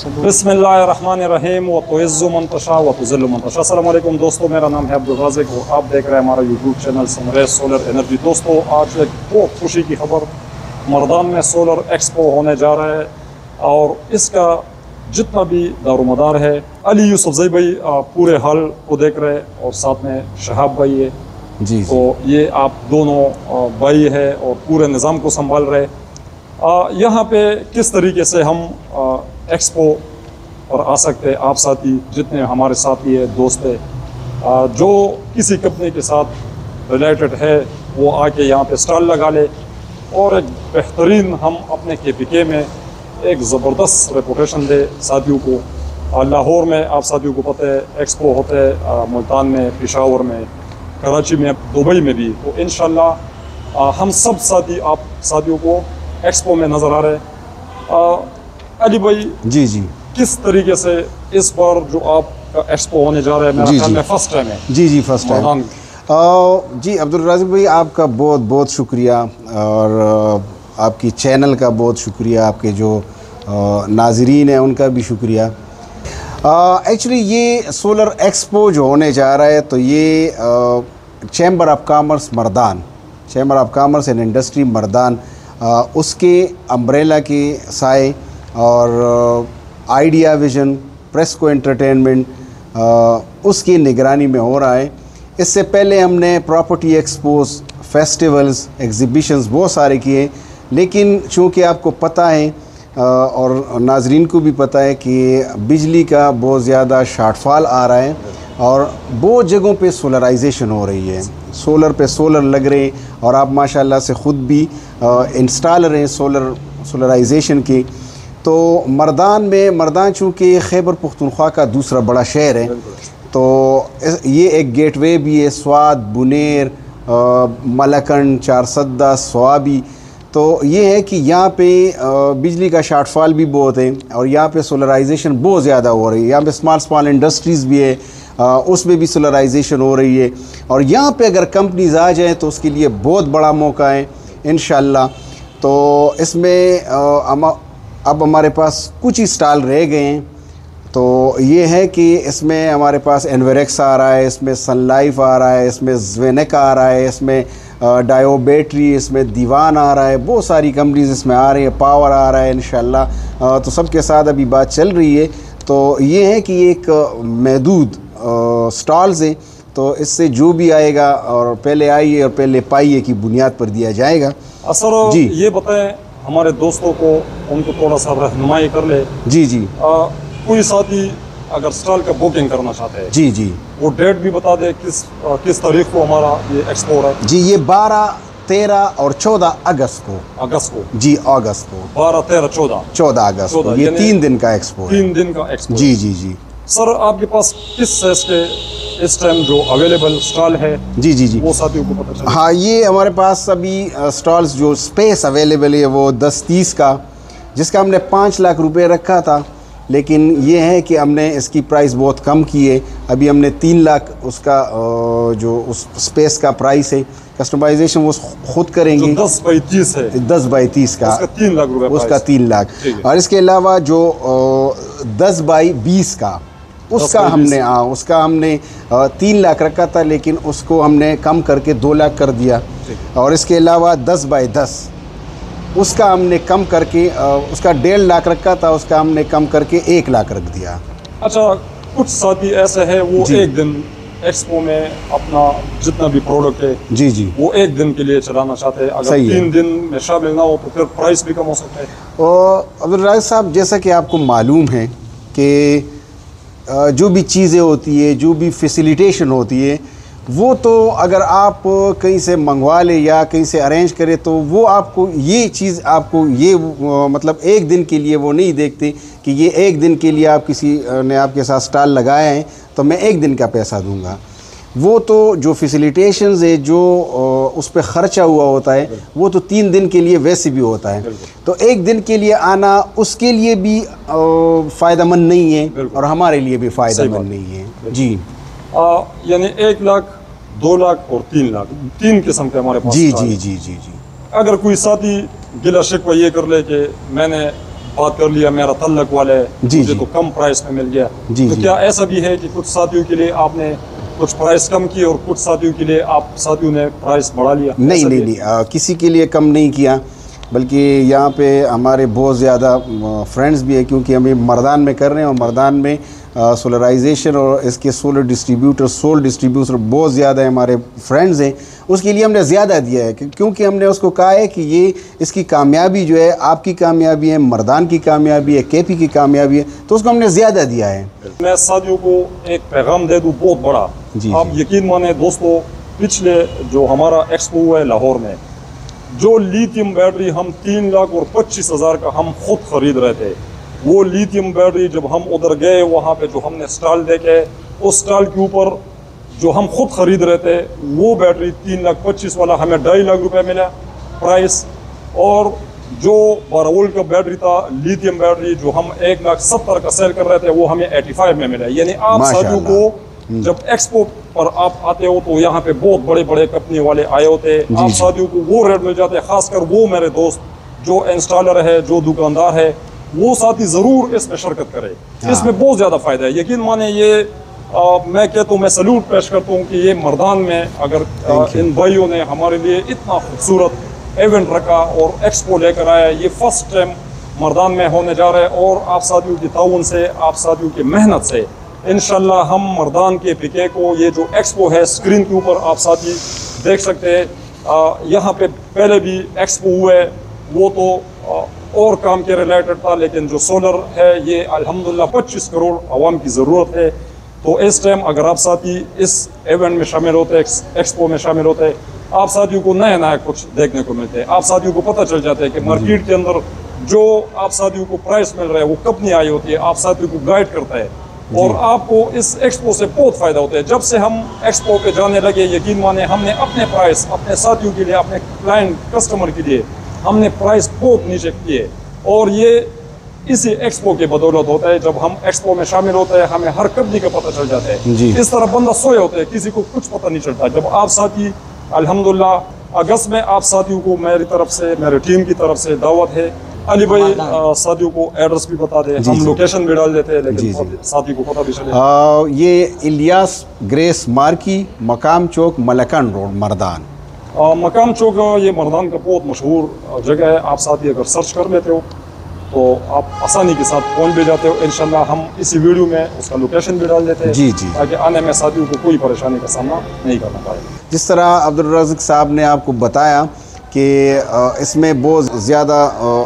बिस्मिल्लाहिर्रहमानिर्रहीम व तुइज़्ज़ु मन तशा व तुज़िल्लु मन तशा। अस्सलाम वालेकुम दोस्तों, मेरा नाम है अब्दुल राज़िक और आप देख रहे हैं हमारा YouTube channel Samaresh solar energy. दोस्तों, आज एक बहुत खुशी की खबर, मर्दान में सोलर एक्सपो होने जा रहा है और इसका जितना भी दारोमदार है, अली यूसुफज़ई भाई पूरे हाल को देख रहे हैं और साथ में शहाब भाई है जी। तो ये आप दोनों भाई है और पूरे निज़ाम को संभाल रहे। यहाँ पे किस तरीके से हम एक्सपो पर आ सकते हैं, आप साथी जितने हमारे साथी है, दोस्त है, जो किसी कंपनी के साथ रिलेटेड है वो आके यहाँ पे स्टॉल लगा ले और एक बेहतरीन हम अपने KPK में एक ज़बरदस्त रेपुटेशन दे साथियों को। लाहौर में आप साथियों को पता है एक्सपो होते हैं, मुल्तान में, पेशावर में, कराची में, दुबई में भी। तो इंशाल्लाह हम सब साथी आप साथियों को एक्सपो में नज़र आ रहे हैं। अली भाई जी किस तरीके से इस बार जो आपका एक्सपो होने जा रहा है, मेरा ख्याल में फर्स्ट टाइम है जी फर्स्ट टाइम जी। अब्दुल राज़िक भाई आपका बहुत बहुत शुक्रिया और आपकी चैनल का बहुत शुक्रिया, आपके जो नाज़रीन हैं उनका भी शुक्रिया। एक्चुअली ये सोलर एक्सपो जो होने जा रहा है तो ये chamber of commerce Mardan, chamber of commerce and industry Mardan, उसके अम्ब्रेला के साए और आइडिया विज़न, प्रेस्को एंटरटेनमेंट उसकी निगरानी में हो रहा है। इससे पहले हमने प्रॉपर्टी एक्सपोज, फेस्टिवल्स, एग्ज़िबिशंस बहुत सारे किए, लेकिन चूँकि आपको पता है और नाजरीन को भी पता है कि बिजली का बहुत ज़्यादा शॉर्टफॉल आ रहा है और बहुत जगहों पे सोलराइजेशन हो रही है, सोलर पे सोलर लग रहे हैं और आप माशाल्लाह से ख़ुद भी इंस्टॉलर हैं सोलराइजेशन के। तो मर्दान चूँकि खैबर पुख्तनख्वा का दूसरा बड़ा शहर है, तो ये एक गेटवे भी है, स्वाद, बुनेर, मलकन, चारसद्दा, स्वाबी। तो ये है कि यहाँ पे बिजली का शॉर्टफॉल भी बहुत है और यहाँ पे सोलराइजेशन बहुत ज़्यादा हो रही है। यहाँ पे स्मॉल इंडस्ट्रीज़ भी है, उसमें भी सोलराइजेशन हो रही है और यहाँ पे अगर कंपनीज़ आ जाएँ तो उसके लिए बहुत बड़ा मौका है इंशाल्लाह। तो इसमें अब हमारे पास कुछ ही स्टॉल रह गए हैं। तो ये है कि इसमें हमारे पास एनवरेक्स आ रहा है, इसमें सन लाइफ आ रहा है, इसमें ज़वेनेक आ रहा है, इसमें डायो बैटरी, इसमें दीवान आ रहा है, बहुत सारी कंपनीज इसमें आ रही है, पावर आ रहा है इंशाल्लाह। तो सबके साथ अभी बात चल रही है। तो ये है कि एक महदूद स्टॉल्स है, तो इससे जो भी आएगा और पहले आइए और पहले पाइए की बुनियाद पर दिया जाएगा। सर जी ये बताएं हमारे दोस्तों को, उनको थोड़ा सा रहनुमाई कर ले जी। कोई साथी अगर स्टॉल का बुकिंग करना चाहते हैं जी वो डेट भी बता दे, किस तारीख को हमारा ये एक्सपो हो रहा है। जी ये 12, 13 और 14 अगस्त को जी, अगस्त को 12, 13, 14 अगस्त को ये 3 दिन का एक्सपो है। 3 दिन का एक्सपो जी। सर आपके पास किस साइज के इस टाइम जो अवेलेबल स्टॉल है जी वो साथियों को पता चले? हाँ, ये हमारे पास अभी स्टॉल्स जो स्पेस अवेलेबल है वो 10-30 का, जिसका हमने 5 लाख रुपए रखा था, लेकिन ये है कि हमने इसकी प्राइस बहुत कम की है। अभी हमने 3 लाख उसका जो उस स्पेस का प्राइस है, कस्टमाइजेशन वो खुद करेंगे। 10 बाई 30 है, 10 बाई 30 का उसका 3 लाख रुपए, उसका 3 लाख। और इसके अलावा जो 10 बाई 20 का उसका हमने 3 लाख रखा था, लेकिन उसको हमने कम करके 2 लाख कर दिया। और इसके अलावा 10 बाई 10 उसका हमने कम करके उसका 1.5 लाख रखा था, उसका हमने कम करके 1 लाख रख दिया। अच्छा, कुछ साथी ऐसे है वो एक दिन एक्सपो में अपना जितना भी प्रोडक्ट है जी वो एक दिन के लिए चलाना चाहते हैं। अगर 3 दिन में शामिल ना हो तो फिर प्राइस भी कम हो सकता है। और अब्दुल राज़िक साहब, जैसा कि आपको मालूम है कि जो भी चीज़ें होती है, जो भी फैसिलिटेशन होती है, वो तो अगर आप कहीं से मंगवा ले या कहीं से अरेंज करें तो वो आपको ये चीज़ आपको ये मतलब एक दिन के लिए वो नहीं देखते कि ये एक दिन के लिए आप किसी ने आपके साथ स्टॉल लगाए हैं तो मैं एक दिन का पैसा दूंगा। वो तो जो फैसिलिटेशंस है, जो उस पर ख़र्चा हुआ होता है, वो तो 3 दिन के लिए वैसे भी होता है। तो एक दिन के लिए आना उसके लिए भी फ़ायदेमंद नहीं है और हमारे लिए भी फ़ायदेमंद नहीं है जी। यानी 1 लाख, 2 लाख और 3 लाख, 3 किस्म के हमारे पास जी। अगर कोई साथी गिला शिकवा ये कर ले कि मैंने बात कर लिया मेरा तल्लक वाले, जी, मुझे जी। तो कम प्राइस में मिल गया। जी, तो जी। क्या ऐसा भी है कि कुछ साथियों के लिए आपने कुछ प्राइस कम की और कुछ साथियों के लिए आप साथियों ने प्राइस बढ़ा लिया? नहीं ऐसा भी नहीं है? नहीं, किसी के लिए कम नहीं किया, बल्कि यहाँ पे हमारे बहुत ज़्यादा फ्रेंड्स भी है, क्योंकि हम ये मर्दान में कर रहे हैं और मर्दान में सोलराइजेशन और इसके सोल डिस्ट्रीब्यूटर बहुत ज़्यादा है, हमारे फ्रेंड्स हैं। उसके लिए हमने ज़्यादा दिया है, क्योंकि हमने उसको कहा है कि ये इसकी कामयाबी जो है, आपकी कामयाबी है, मर्दान की कामयाबी है, केपी की कामयाबी है, तो उसको हमने ज़्यादा दिया है। मैं साथियों को एक पैगाम दे दूँ बहुत बड़ा। जी, आप यकीन माने दोस्तों, पिछले जो हमारा एक्सपो हुआ है लाहौर में, जो लिथियम बैटरी हम 3,25,000 का हम खुद खरीद रहे थे, वो लिथियम बैटरी जब हम उधर गए वहाँ पे जो हमने स्टॉल देखे, उस स्टॉल के ऊपर जो हम खुद खरीद रहे थे वो बैटरी 3,25,000 वाला हमें 2.5 लाख रुपए मिला प्राइस, और जो 12 वोल्ट का बैटरी था लिथियम बैटरी जो हम 1,70,000 का सेल कर रहे थे वो हमें 85 में मिला। यानी आप साथियों को जब एक्सपो पर आप आते हो तो यहाँ पे बहुत बड़े बड़े कंपनी वाले आए होते, आप साथियों को वो रेट मिल जाते हैं। खासकर वो मेरे दोस्त जो इंस्टॉलर है, जो दुकानदार है, वो साथी ज़रूर इसमें शिरकत करे। इसमें बहुत ज़्यादा फ़ायदा है। यकीन माने ये मैं कहता हूँ, मैं सैल्यूट पेश करता हूँ कि ये मर्दान में अगर इन भाइयों ने हमारे लिए इतना खूबसूरत इवेंट रखा और एक्सपो लेकर आया, ये फर्स्ट टाइम मर्दान में होने जा रहा है। और आप साथियों की ताउन से, आप साथियों की मेहनत से इंशाल्लाह हम मर्दान के पीके को, ये जो एक्सपो है स्क्रीन के ऊपर आप साथी देख सकते हैं, यहाँ पे पहले भी एक्सपो हुए, वो तो और काम के रिलेटेड था, लेकिन जो सोलर है ये अल्हम्दुलिल्लाह 25 करोड़ आवाम की ज़रूरत है। तो इस टाइम अगर आप साथी इस इवेंट में शामिल होते हैं, एक्सपो में शामिल होते हैं, आप साथियों को नया नया कुछ देखने को मिलते हैं। आप साथियों को पता चल जाता है कि मार्केट के अंदर जो आप साथियों को प्राइस मिल रहा है वो कब नहीं आई होती है, आप साथियों को गाइड करता है और आपको इस एक्सपो से बहुत फ़ायदा होता है। जब से हम एक्सपो पे जाने लगे, यकीन माने हमने अपने प्राइस अपने साथियों के लिए, अपने क्लाइंट कस्टमर के लिए हमने प्राइस बहुत नीचे किए, और ये इसी एक्सपो के बदौलत होता है। जब हम एक्सपो में शामिल होते हैं हमें हर कंपनी का पता चल जाता है। इस तरह बंदा सोए होते हैं, किसी को कुछ पता नहीं चलता। जब आप साथी अल्हम्दुलिल्लाह अगस्त में आप साथियों को मेरी तरफ से, मेरे टीम की तरफ से दावत है। अली भाई साथियों को एड्रेस भी बता दे, हम लोकेशन भी डाल देते हैं, लेकिन साथी को पता भी चले। ये इलियास ग्रेस मार्की, मकाम चौक, मलकन रोड, मर्दान। मकाम चौक ये मर्दान का बहुत मशहूर जगह है। आप साथी अगर सर्च कर लेते हो तो आप आसानी के साथ पहुंच भी जाते हो। इंशाल्लाह हम इसी वीडियो में उसका लोकेशन भी डाल देते हैं, जी जी, ताकि आने में साथियों को कोई परेशानी का सामना नहीं करना पड़े। जिस तरह अब्दुल रज़ाक साहब ने आपको बताया कि इसमें बहुत ज़्यादा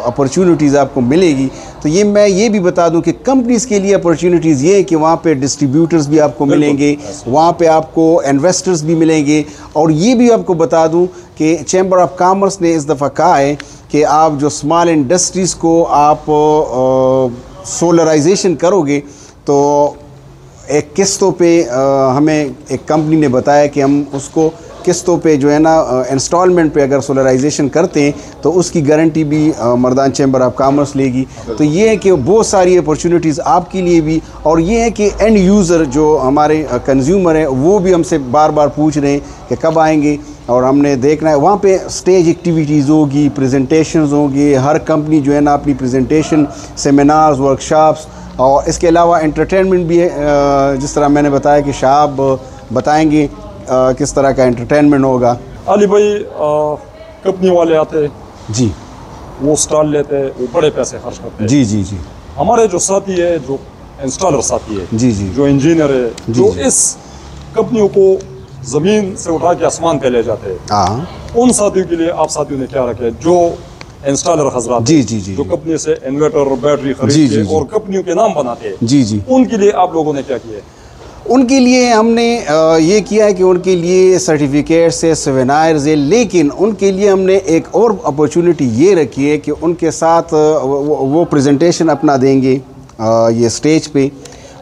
अपॉर्चुनिटीज़ आपको मिलेगी, तो ये मैं ये भी बता दूं कि कंपनीज़ के लिए अपॉर्चुनिटीज़ ये है कि वहाँ पे डिस्ट्रीब्यूटर्स भी आपको मिलेंगे, वहाँ पे आपको इन्वेस्टर्स भी मिलेंगे। और ये भी आपको बता दूं कि चैम्बर ऑफ कॉमर्स ने इस दफ़ा कहा है कि आप जो स्मॉल इंडस्ट्रीज़ को आप सोलराइजेशन करोगे तो एक किस्तों पे हमें एक कंपनी ने बताया कि हम उसको किस्तों पे जो है ना इंस्टॉलमेंट पे अगर सोलराइजेशन करते हैं तो उसकी गारंटी भी मर्दान चैम्बर ऑफ कॉमर्स लेगी। तो ये है कि बहुत सारी अपॉर्चुनिटीज़ आपके लिए भी, और ये है कि एंड यूज़र जो हमारे कंज्यूमर हैं वो भी हमसे बार बार पूछ रहे हैं कि कब आएंगे, और हमने देखना है वहाँ पे स्टेज एक्टिविटीज़ होगी, प्रेजेंटेशंस होंगी, हर कंपनी जो है ना अपनी प्रेजेंटेशन, सेमिनार्स, वर्कशॉप्स, और इसके अलावा एंटरटेनमेंट भी है। जिस तरह मैंने बताया कि शाब बताएंगे किस तरह का एंटरटेनमेंट होगा। अली भाई कंपनी वाले आते जी, वो स्टॉल लेते, वो बड़े पैसे खर्च करते हैं। जी जी जी, हमारे जो साथी है, जो इंस्टॉलर साथी है, जी जी, जो इंजीनियर है, जो इस कंपनियों को ज़मीन से उठा के आसमान पे ले जाते हैं, हाँ, उन साथियों के लिए आप साथियों ने क्या रखे? जो इंस्टॉलर हजरात, जी जी जी, जो कंपनी से इन्वर्टर बैटरी खरीदते और कंपनियों के नाम बनाते हैं, जी जी, उनके लिए आप लोगों ने क्या किया? उनके लिए हमने ये किया है कि उनके लिए सर्टिफिकेट से सेमिनार्स है, लेकिन उनके लिए हमने एक और अपॉर्चुनिटी ये रखी है कि उनके साथ वो प्रेजेंटेशन अपना देंगे ये स्टेज पे।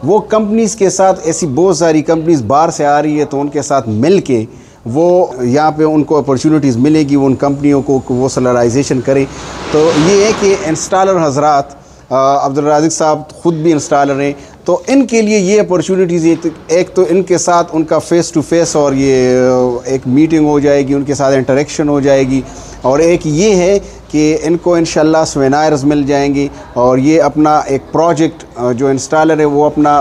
वो कंपनीज़ के साथ, ऐसी बहुत सारी कंपनीज़ बाहर से आ रही है तो उनके साथ मिल के वो यहाँ पे उनको अपॉर्चुनिटीज़ मिलेगी, वो उन कंपनियों को वो सोलराइजेशन करें। तो ये है कि इंस्टॉलर हजरात, अब्दुल रज़ाक साहब ख़ुद भी इंस्टॉलर हैं, तो इनके लिए ये अपॉर्चुनिटीज़, एक तो इनके साथ उनका फ़ेस टू फेस और ये एक मीटिंग हो जाएगी, उनके साथ इंटरेक्शन हो जाएगी, और एक ये है कि इनको इंशाल्लाह सेमिनार्स मिल जाएंगी, और ये अपना एक प्रोजेक्ट जो इंस्टॉलर है वो अपना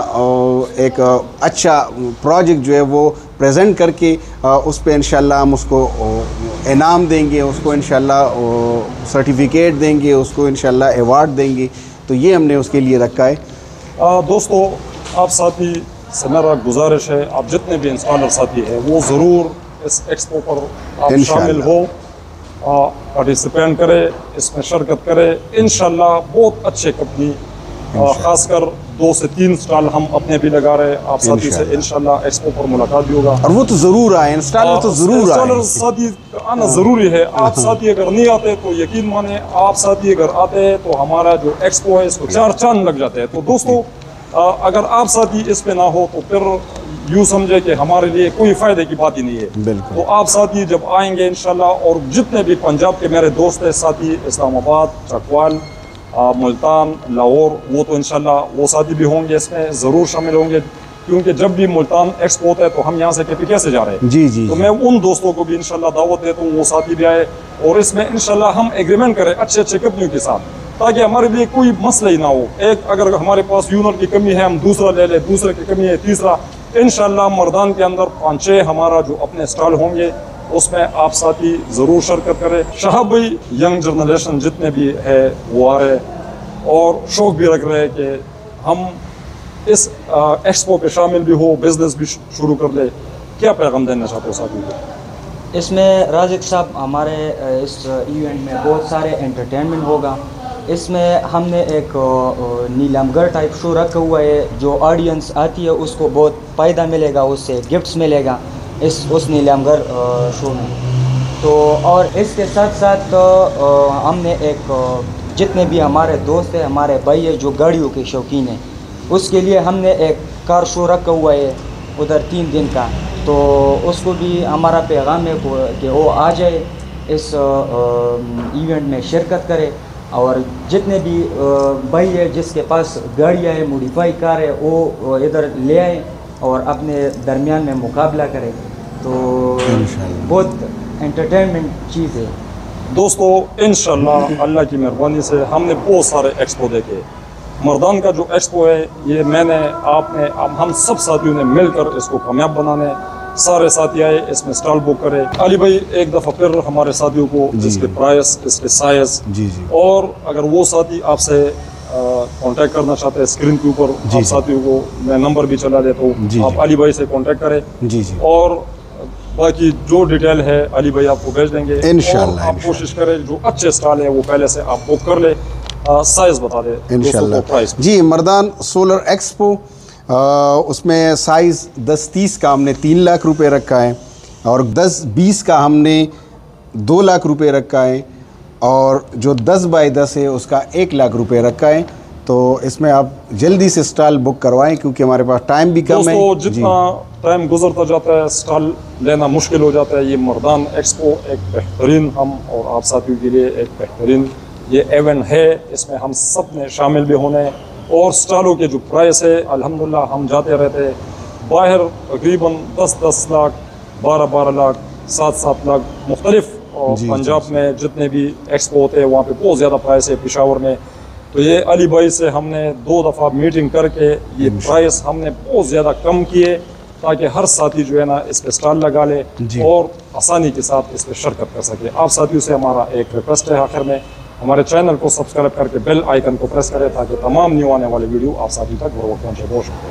एक अच्छा प्रोजेक्ट जो है वो प्रेजेंट करके उस पर इंशाल्लाह हम उसको इनाम देंगे, उसको इंशाल्लाह सर्टिफिकेट देंगे, उसको इंशाल्लाह अवार्ड देंगे। तो ये हमने उसके लिए रखा है। दोस्तों, आप साथी से मेरा गुजारिश है, आप जितने भी इंस्टॉलर साथी हैं वो ज़रूर इस एक्सपो पर आप शामिल हो, पार्टिसिपेंट करें, इसमें शिरकत करें। इंशाल्लाह बहुत अच्छे कंपनी, ख़ासकर 2 से 3 स्टॉल हम अपने भी लगा रहे हैं। आप साथी से इंशाल्लाह एक्सपो पर मुलाकात भी होगा, और वो तो ज़रूर आए, इंस्टॉलर तो ज़रूर आए, इंस्टॉलर साथी आना ज़रूरी है। आप साथी अगर नहीं आते तो यकीन माने, आप साथी अगर आते हैं तो हमारा जो एक्सपो है इसको 4 चांद लग जाते हैं। तो दोस्तों, अगर आप साथी इस पे ना हो तो फिर यूँ समझे कि हमारे लिए कोई फ़ायदे की बात ही नहीं है। तो आप साथी जब आएंगे इंशाल्लाह, और जितने भी पंजाब के मेरे दोस्त हैं साथी, इस्लामाबाद, चकवाल, मुल्तान, लाहौर, वो तो इंशाल्लाह वो साथी भी होंगे, इसमें ज़रूर शामिल होंगे, क्योंकि जब भी मुल्तान एक्सपो होता है तो हम यहाँ से KPK से जा रहे हैं। जी जी। तो मैं उन दोस्तों को भी इंशाल्लाह दावत देता हूँ, वो साथी भी आए, और इसमें इंशाल्लाह हम एग्रीमेंट करें अच्छे अच्छे कंपनियों के साथ, ताकि हमारे लिए कोई मसला ही ना हो। एक अगर हमारे पास यूनिट की कमी है, हम दूसरा ले लें, दूसरे की कमी है तीसरा। इंशाल्लाह मर्दान के अंदर 5-6 हमारा जो अपने स्टॉल होंगे, उसमें आप साथी ज़रूर शिरकत करें। शहाब भाई, यंग जनरेशन जितने भी है वो आ रहे और शौक़ भी रख रहे हैं कि हम इस एक्सपो पे शामिल भी हो, बिजनेस भी शुरू कर ले। क्या पैगाम देना चाहते हो साथियों को? इसमें राज़िक साहब, हमारे इस इवेंट में बहुत सारे एंटरटेनमेंट होगा। इसमें हमने एक नीलामगर टाइप शो रखा हुआ है, जो ऑडियंस आती है उसको बहुत फ़ायदा मिलेगा, उससे गिफ्ट्स मिलेगा उस नीलामगर शो में। तो और इसके साथ साथ हमने एक जितने भी हमारे दोस्त हैं, हमारे भाई हैं जो गाड़ियों के शौकीन हैं, उसके लिए हमने एक कार शो रखा हुआ है उधर 3 दिन का। तो उसको भी हमारा पैगाम है कि वो आ जाए, इस इवेंट में शिरकत करे, और जितने भी भाई है जिसके पास गाड़ियाँ है, मॉडिफाई कार है, वो इधर ले आए और अपने दरमियान में मुकाबला करें। तो बहुत एंटरटेनमेंट चीज़ है दोस्तों। इंशाल्लाह अल्लाह की मेहरबानी से हमने बहुत सारे एक्सपो देखे। मर्दान का जो एक्सपो है, ये मैंने, आपने, हम सब साथियों ने मिलकर इसको कामयाब बनाने, सारे साथी आए, इसमें स्टॉल बुक करे। अली भाई एक दफ़ा फिर हमारे साथियों को इसके प्राइस, इसके साइज, और अगर वो साथी आपसे कांटेक्ट करना चाहते हैं, स्क्रीन के ऊपर आप साथियों को मैं नंबर भी चला देता हूँ, आप अली भाई से कांटेक्ट करें, और बाकी जो डिटेल है अली भाई आपको भेज देंगे। इंशाल्लाह आप कोशिश करें जो अच्छे स्टॉल है वो पहले से आप बुक कर ले। साइज बता दें इंशाल्लाह। प्राइस जी, मर्दान सोलर एक्सपो, उसमें साइज़ 10-30 का हमने 3 लाख रुपए रखा है, और 10-20 का हमने 2 लाख रुपए रखा है, और जो 10 बाई 10 है उसका 1 लाख रुपए रखा है। तो इसमें आप जल्दी से स्टॉल बुक करवाएं, क्योंकि हमारे पास टाइम भी कम है। जितना टाइम गुजरता जाता है स्टॉल लेना मुश्किल हो जाता है। ये मर्दान एक्सपो एक बेहतरीन, हम और आप साथियों के लिए एक बेहतरीन ये इवेंट है। इसमें हम सब ने शामिल भी होने, और स्टॉलों के जो प्राइस है अल्हम्दुलिल्लाह हम जाते रहते हैं बाहर, तकरीबन 10-10 लाख, 12-12 लाख, 7-7 लाख मुख्तलिफ। और पंजाब में जितने भी एक्सपो होते हैं वहाँ पे बहुत ज़्यादा प्राइस है, पेशावर में। तो ये अली भाई से हमने 2 दफ़ा मीटिंग करके ये प्राइस हमने बहुत ज़्यादा कम किए, ताकि हर साथी जो है ना इस पे स्टॉल लगा ले और आसानी के साथ इस पे शिरकत कर सके। आप साथियों से हमारा एक रिक्वेस्ट है, आखिर में हमारे चैनल को सब्सक्राइब करके बेल आइकन को प्रेस करें, ताकि तमाम न्यू आने वाले वीडियो आप साथियों तक बर वक्त पहुँचे। बहुत शुक्रिया।